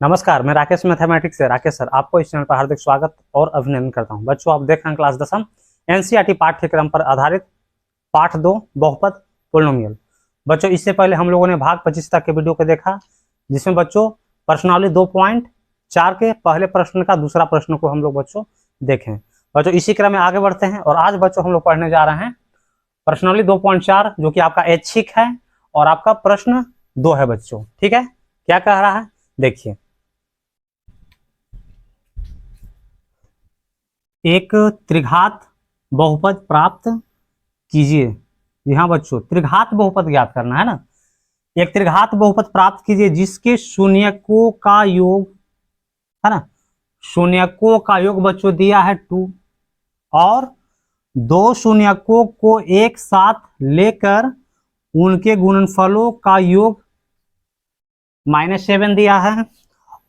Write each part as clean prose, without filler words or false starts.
नमस्कार, मैं राकेश मैथमेटिक्स से राकेश सर आपको इस चैनल पर हार्दिक स्वागत और अभिनंदन करता हूं। बच्चों, आप देख रहे हैं क्लास 10 एनसीईआरटी पाठ्यक्रम पर आधारित पाठ 2 बहुपद पोलिनोमियल। बच्चों, इससे पहले हम लोगों ने भाग 25 तक के वीडियो को देखा, जिसमें बच्चों प्रश्नावली 2.4 के पहले प्रश्न का दूसरा प्रश्न को हम लोग बच्चों देखें। बच्चों, इसी क्रम में आगे बढ़ते हैं और आज बच्चों हम लोग पढ़ने जा रहे हैं प्रश्नावली 2.4, जो कि आपका ऐच्छिक है और आपका प्रश्न 2 है बच्चों। ठीक है, क्या कह रहा है देखिए। एक त्रिघात बहुपद प्राप्त कीजिए। जी हाँ बच्चों, त्रिघात बहुपद ज्ञात करना है ना। एक त्रिघात बहुपद प्राप्त कीजिए जिसके शून्यकों का योग है ना, शून्यकों का योग बच्चों दिया है 2 और 2 शून्यकों को एक साथ लेकर उनके गुणनफलों का योग -7 दिया है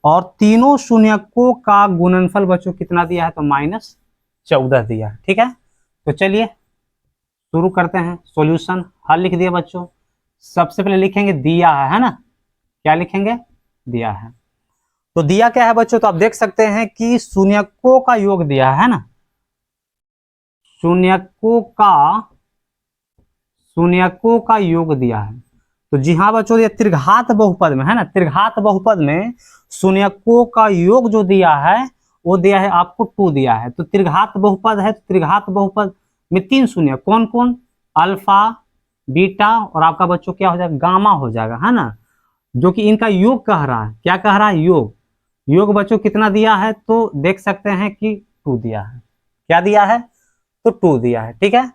और तीनों शून्यकों का गुणनफल बच्चों कितना दिया है, तो -14 दिया है। ठीक है, तो चलिए शुरू करते हैं। सॉल्यूशन हल लिख दिया बच्चों। सबसे पहले लिखेंगे दिया है ना, क्या लिखेंगे, दिया है। तो दिया क्या है बच्चों, तो आप देख सकते हैं कि शून्यकों का योग दिया है ना, शून्यकों का योग दिया है। तो जी हाँ बच्चों, ये त्रिघात बहुपद में है ना, त्रिघात बहुपद में शून्यकों का योग जो दिया है वो दिया है आपको 2 दिया है। तो त्रिघात बहुपद है, त्रिघात बहुपद में 3 शून्य कौन कौन, अल्फा, बीटा और आपका बच्चों क्या हो जाएगा, गामा हो जाएगा है ना, जो कि इनका योग कह रहा है। क्या कह रहा है, योग। योग बच्चों कितना दिया है, तो देख सकते हैं कि 2 दिया है। क्या दिया है, तो 2 दिया है। ठीक है,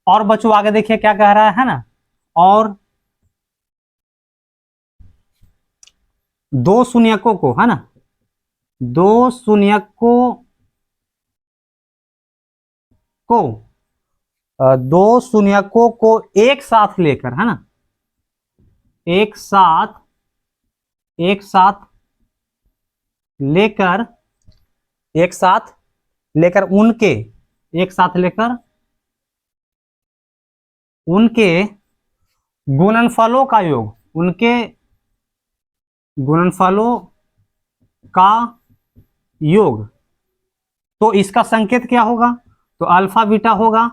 और बच्चों आगे देखिए क्या कह रहा है ना, और 2 शून्यकों को है ना, 2 शून्यकों को 2 शून्यकों को एक साथ लेकर है ना, एक साथ लेकर उनके गुणनफलों का योग, उनके गुणनफलों का योग। तो इसका संकेत क्या होगा, तो अल्फा बीटा होगा,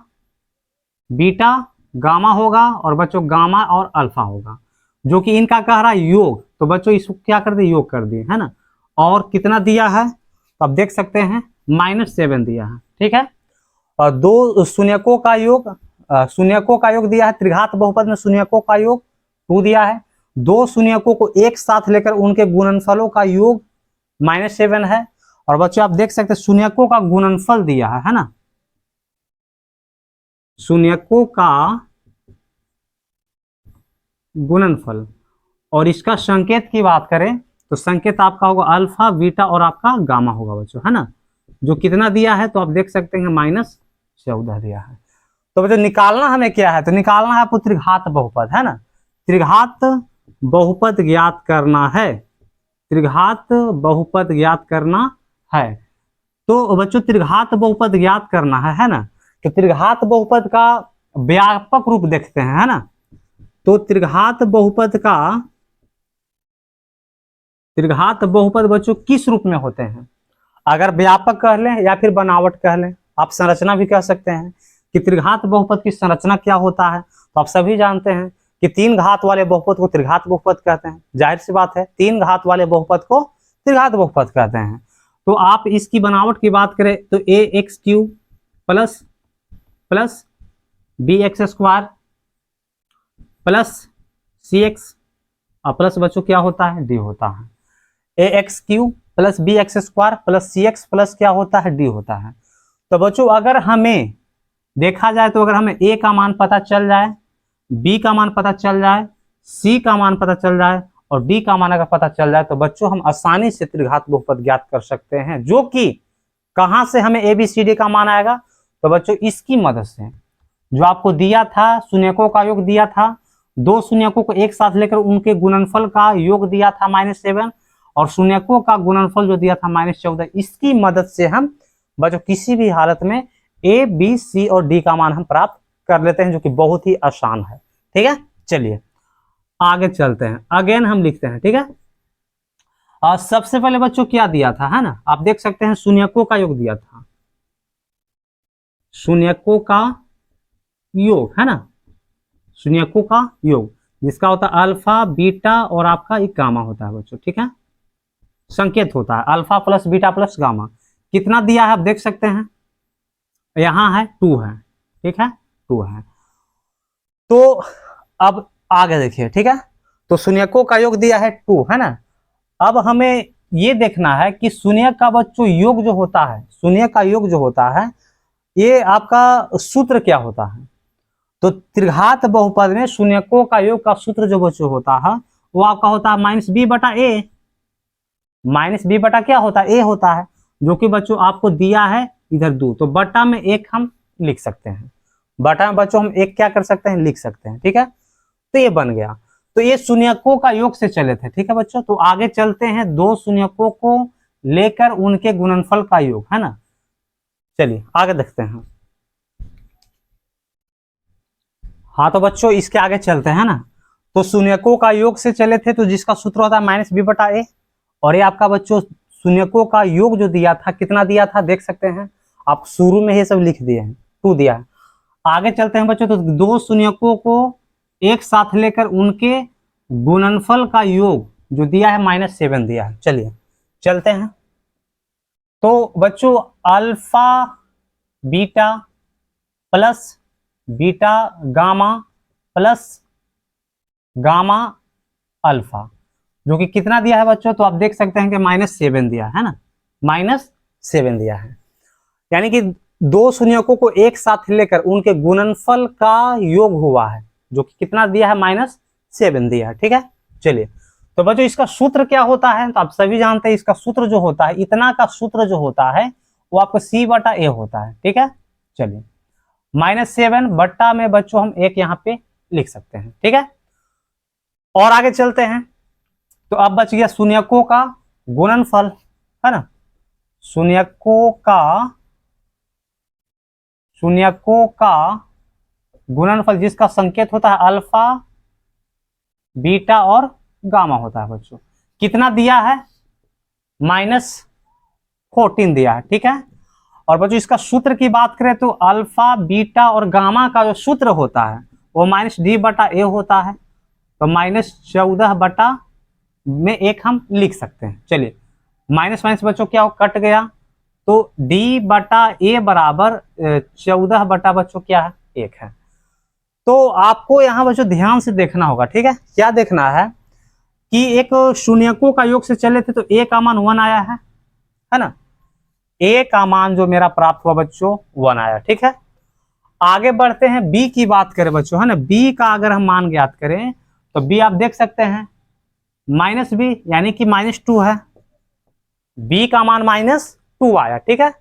बीटा गामा होगा और बच्चों गामा और अल्फा होगा, जो कि इनका कह रहा है योग। तो बच्चों इसको क्या कर दिए, योग कर दिए है ना। और कितना दिया है, तो आप देख सकते हैं -7 दिया है। ठीक है, और 2 शून्यकों का योग, शून्यकों का योग दिया है। त्रिघात बहुपद में शून्यकों का योग 2 दिया है। 2 शून्यकों को एक साथ लेकर उनके गुणनफलों का योग -7 है। और बच्चों आप देख सकते हैं शून्यकों का गुणनफल दिया है ना, शून्यकों का गुणनफल। और इसका संकेत की बात करें तो संकेत आपका होगा अल्फा, बीटा और आपका गामा होगा बच्चों है ना, जो कितना दिया है, तो आप देख सकते हैं -14 दिया है। तो बच्चों निकालना हमें क्या है, तो निकालना है आपको त्रिघात बहुपद है ना, त्रिघात बहुपद ज्ञात करना है, त्रिघात बहुपद ज्ञात करना है। तो बच्चों त्रिघात बहुपद ज्ञात करना है ना, तो त्रिघात बहुपद का व्यापक रूप देखते हैं है ना। तो त्रिघात बहुपद बच्चों किस रूप में होते हैं, अगर व्यापक कह लें या फिर बनावट कह लें, आप संरचना भी कह सकते हैं कि त्रिघात बहुपद की संरचना क्या होता है। तो आप सभी जानते हैं कि 3 घात वाले बहुपद को त्रिघात बहुपद कहते हैं। जाहिर सी बात है 3 घात वाले बहुपद को त्रिघात बहुपद कहते हैं। तो आप इसकी बनावट की बात करें तो ax³ plus bx² plus cx और प्लस बच्चों क्या होता है, d होता है। ax³ plus bx² plus cx plus क्या होता है, d होता है। तो बच्चों अगर हमें देखा जाए तो अगर हमें a का मान पता चल जाए, b का मान पता चल जाए, c का मान पता चल जाए और d का मान अगर पता चल जाए, तो बच्चों हम आसानी से त्रिघात बहुपद ज्ञात कर सकते हैं। जो कि कहां से हमें ABCD का मान आएगा, तो बच्चों इसकी मदद से, जो आपको दिया था शून्यकों का योग दिया था, 2 शून्यकों को एक साथ लेकर उनके गुणनफल का योग दिया था -7 और शून्यकों का गुणनफल जो दिया था -14, इसकी मदद से हम बच्चों किसी भी हालत में A, B, C और D का मान हम प्राप्त कर लेते हैं, जो कि बहुत ही आसान है। ठीक है, चलिए आगे चलते हैं। अगेन हम लिखते हैं, ठीक है, सबसे पहले बच्चों क्या दिया था, है ना, आप देख सकते हैं शून्यकों का योग दिया था, शून्यकों का योग, है ना, शून्यकों का योग जिसका होता है अल्फा बीटा और आपका एक गामा होता है बच्चों, ठीक है, संकेत होता है alpha plus beta plus gamma. कितना दिया है आप देख सकते हैं, यहां है 2 है, ठीक है, 2 है। तो अब आगे देखिए, ठीक है, तो शून्यकों का योग दिया है 2, है ना। अब हमें ये देखना है कि शून्य का बच्चों योग जो होता है, शून्य का योग जो होता है ये आपका सूत्र क्या होता है। तो त्रिघात बहुपद में शून्यकों का योग का सूत्र जो बच्चों होता है वो आपका होता है माइनस बी बटा ए, माइनस बी बटा क्या होता है, ए होता है, जो कि बच्चों आपको दिया है इधर 2, तो बटा में 1 हम लिख सकते हैं, बटा में बच्चों हम 1 क्या कर सकते हैं, लिख सकते हैं, ठीक है। तो ये बन गया, तो ये शून्यकों का योग से चले थे, ठीक है बच्चों। तो आगे चलते हैं, दो शून्यकों को लेकर उनके गुणनफल का योग, है ना। चलिए आगे देखते हैं। हाँ तो बच्चों इसके आगे चलते हैं ना। तो शून्यकों का योग से चले थे, तो जिसका सूत्र होता है माइनस बी बटा ए, और ये आपका बच्चों शून्यकों का योग जो दिया था, कितना दिया था देख सकते हैं आप, शुरू में ये सब लिख दिए हैं, 2 दिया है। आगे चलते हैं बच्चों, तो दो शून्यकों को एक साथ लेकर उनके गुणनफल का योग जो दिया है -7 दिया है। चलिए चलते हैं। तो बच्चों alpha beta plus beta gamma plus gamma alpha, जो कि कितना दिया है बच्चों, तो आप देख सकते हैं कि -7 दिया है ना, -7 दिया है। यानी कि दो शून्यकों को एक साथ लेकर उनके गुणनफल का योग हुआ है, जो कि कितना दिया है, -7 दिया है, ठीक है। चलिए तो बच्चों इसका सूत्र क्या होता है, तो आप सभी जानते हैं इसका सूत्र जो होता है, इतना का सूत्र जो होता है वो आपको C बटा A होता है, ठीक है। चलिए -7 बट्टा में बच्चों हम 1 यहाँ पे लिख सकते हैं, ठीक है। और आगे चलते हैं, तो अब बच गया शून्यकों का गुणनफल, है ना, शून्यकों का गुणनफल जिसका संकेत होता है अल्फा बीटा और गामा होता है बच्चों। कितना दिया है, -14 दिया है, ठीक है। और बच्चों इसका सूत्र की बात करें तो अल्फा बीटा और गामा का जो सूत्र होता है वो -d बटा ए होता है, तो -14 बटा में 1 हम लिख सकते हैं। चलिए माइनस माइनस बच्चों क्या हो, कट गया, तो d बटा ए बराबर 14 बटा बच्चों क्या है, 1 है। तो आपको यहाँ बच्चों ध्यान से देखना होगा, ठीक है। क्या देखना है कि एक शून्यकों का योग से चले थे, तो a का मान 1 आया है ना, a का मान जो मेरा प्राप्त हुआ बच्चों 1 आया, ठीक है। आगे बढ़ते हैं, b की बात करें बच्चों, है ना, b का अगर हम मान ज्ञात करें तो b आप देख सकते हैं -b यानी कि -2 है, b का मान -2 आया, ठीक है।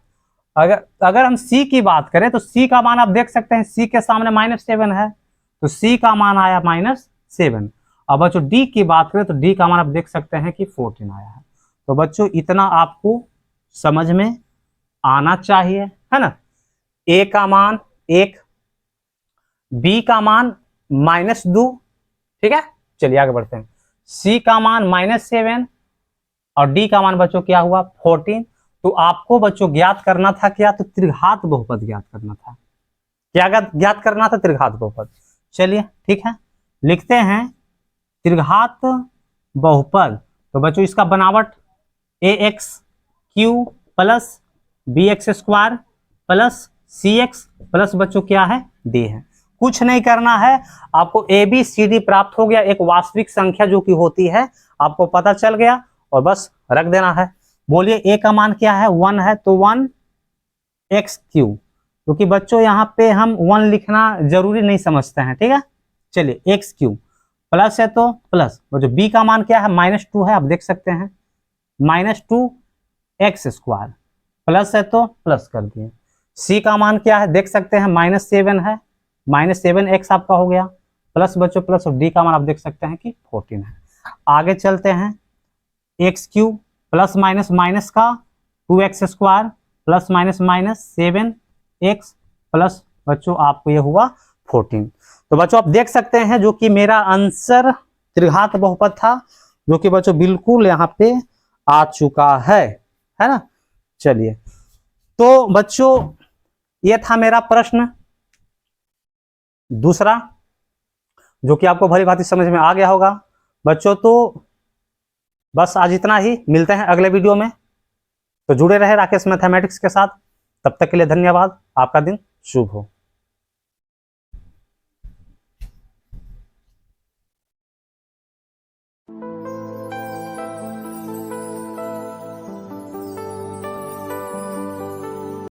अगर हम c की बात करें तो c का मान आप देख सकते हैं, c के सामने -7 है, तो c का मान आया -7। अब बच्चों d की बात करें तो d का मान आप देख सकते हैं कि 14 आया है। तो बच्चों इतना आपको समझ में आना चाहिए, है ना। a का मान 1, b का मान -2, ठीक है। चलिए आगे बढ़ते हैं, c का मान -7 और d का मान बच्चों क्या हुआ 14। तो आपको बच्चों ज्ञात करना था क्या, तो त्रिघात बहुपद ज्ञात करना था। क्या ज्ञात करना था, त्रिघात बहुपद। चलिए ठीक है, लिखते हैं त्रिघात बहुपद। तो बच्चों इसका बनावट ax³ plus bx² plus cx plus बच्चों क्या है, d है। कुछ नहीं करना है, आपको ABCD प्राप्त हो गया, एक वास्तविक संख्या जो कि होती है, आपको पता चल गया और बस रख देना है। बोलिए a का मान क्या है, 1 है, तो 1x³, क्योंकि बच्चों यहाँ पे हम 1 लिखना जरूरी नहीं समझते हैं, ठीक है। चलिए x³ प्लस है तो प्लस, बच्चों b का मान क्या है, -2 है, आप देख सकते हैं -2x² प्लस है तो प्लस कर दिए। c का मान क्या है देख सकते हैं, -7 है, -7x आपका हो गया, प्लस बच्चों प्लस, और d का मान आप देख सकते हैं कि 14 है। आगे चलते हैं, x³ प्लस माइनस माइनस का 2x² plus minus minus 7x plus बच्चों आपको ये हुआ 14। तो बच्चों आप देख सकते हैं जो कि मेरा आंसर त्रिघात बहुपद था, जो कि बच्चों बिल्कुल यहाँ पे आ चुका है ना। चलिए, तो बच्चों ये था मेरा प्रश्न दूसरा, जो कि आपको भली भांति समझ में आ गया होगा बच्चों। तो बस आज इतना ही, मिलते हैं अगले वीडियो में। तो जुड़े रहे राकेश मैथमेटिक्स के साथ, तब तक के लिए धन्यवाद। आपका दिन शुभ हो।